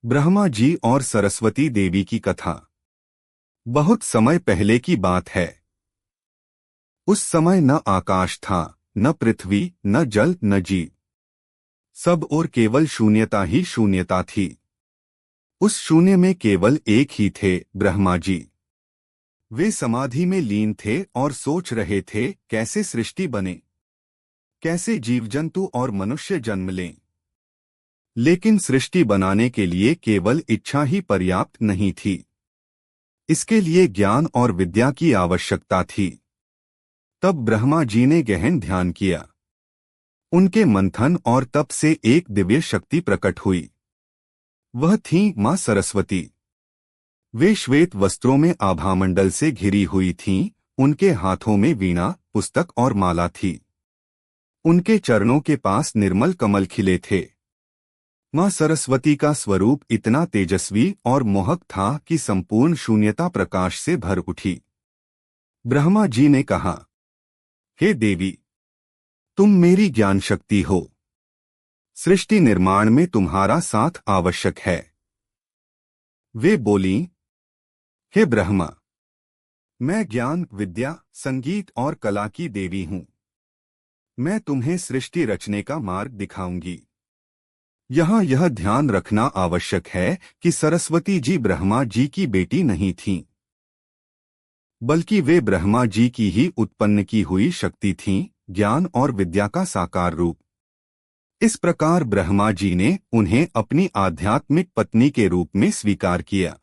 ब्रह्मा जी और सरस्वती देवी की कथा। बहुत समय पहले की बात है। उस समय न आकाश था, न पृथ्वी, न जल, न जीव। सब और केवल शून्यता ही शून्यता थी। उस शून्य में केवल एक ही थे, ब्रह्मा जी। वे समाधि में लीन थे और सोच रहे थे कैसे सृष्टि बने, कैसे जीव जंतु और मनुष्य जन्म लें। लेकिन सृष्टि बनाने के लिए केवल इच्छा ही पर्याप्त नहीं थी। इसके लिए ज्ञान और विद्या की आवश्यकता थी। तब ब्रह्मा जी ने गहन ध्यान किया। उनके मंथन और तप से एक दिव्य शक्ति प्रकट हुई। वह थी मां सरस्वती। वे श्वेत वस्त्रों में आभामंडल से घिरी हुई थीं। उनके हाथों में वीणा, पुस्तक और माला थी। उनके चरणों के पास निर्मल कमल खिले थे। मां सरस्वती का स्वरूप इतना तेजस्वी और मोहक था कि संपूर्ण शून्यता प्रकाश से भर उठी। ब्रह्मा जी ने कहा, हे देवी, तुम मेरी ज्ञान शक्ति हो। सृष्टि निर्माण में तुम्हारा साथ आवश्यक है। वे बोलीं, हे ब्रह्मा, मैं ज्ञान, विद्या, संगीत और कला की देवी हूं। मैं तुम्हें सृष्टि रचने का मार्ग दिखाऊंगी। यहाँ यह ध्यान रखना आवश्यक है कि सरस्वती जी ब्रह्मा जी की बेटी नहीं थीं, बल्कि वे ब्रह्मा जी की ही उत्पन्न की हुई शक्ति थीं, ज्ञान और विद्या का साकार रूप। इस प्रकार ब्रह्मा जी ने उन्हें अपनी आध्यात्मिक पत्नी के रूप में स्वीकार किया।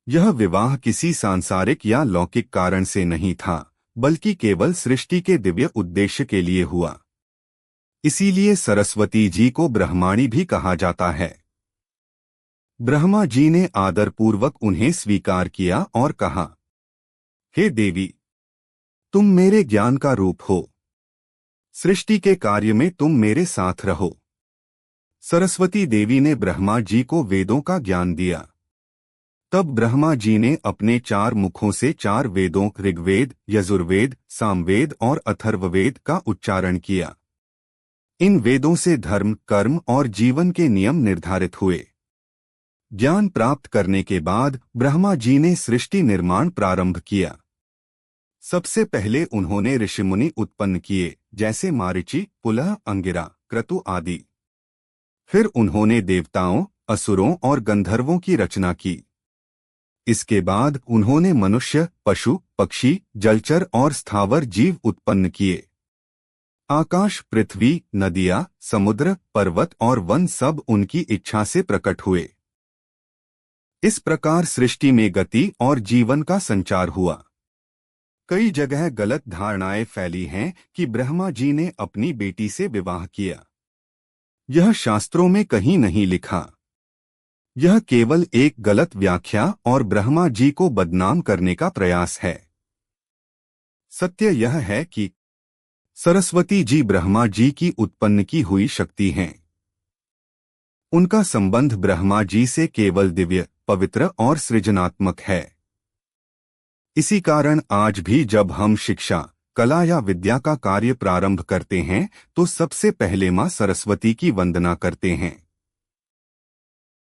यह विवाह किसी सांसारिक या लौकिक कारण से नहीं था, बल्कि केवल सृष्टि के दिव्य उद्देश्य के लिए हुआ। इसीलिए सरस्वती जी को ब्रह्माणी भी कहा जाता है। ब्रह्मा जी ने आदरपूर्वक उन्हें स्वीकार किया और कहा, हे देवी, तुम मेरे ज्ञान का रूप हो। सृष्टि के कार्य में तुम मेरे साथ रहो। सरस्वती देवी ने ब्रह्मा जी को वेदों का ज्ञान दिया। तब ब्रह्मा जी ने अपने 4 मुखों से 4 वेदों ऋग्वेद, यजुर्वेद, सामवेद और अथर्ववेद का उच्चारण किया। इन वेदों से धर्म, कर्म और जीवन के नियम निर्धारित हुए। ज्ञान प्राप्त करने के बाद ब्रह्मा जी ने सृष्टि निर्माण प्रारंभ किया। सबसे पहले उन्होंने ऋषिमुनि उत्पन्न किए, जैसे मारीचि, पुलह, अंगिरा, क्रतु आदि। फिर उन्होंने देवताओं, असुरों और गंधर्वों की रचना की। इसके बाद उन्होंने मनुष्य, पशु, पक्षी, जलचर और स्थावर जीव उत्पन्न किए। आकाश, पृथ्वी, नदियाँ, समुद्र, पर्वत और वन सब उनकी इच्छा से प्रकट हुए। इस प्रकार सृष्टि में गति और जीवन का संचार हुआ। कई जगह गलत धारणाएं फैली हैं कि ब्रह्मा जी ने अपनी बेटी से विवाह किया। यह शास्त्रों में कहीं नहीं लिखा। यह केवल एक गलत व्याख्या और ब्रह्मा जी को बदनाम करने का प्रयास है। सत्य यह है कि सरस्वती जी ब्रह्मा जी की उत्पन्न की हुई शक्ति हैं। उनका संबंध ब्रह्मा जी से केवल दिव्य, पवित्र और सृजनात्मक है। इसी कारण आज भी जब हम शिक्षा, कला या विद्या का कार्य प्रारंभ करते हैं तो सबसे पहले मां सरस्वती की वंदना करते हैं।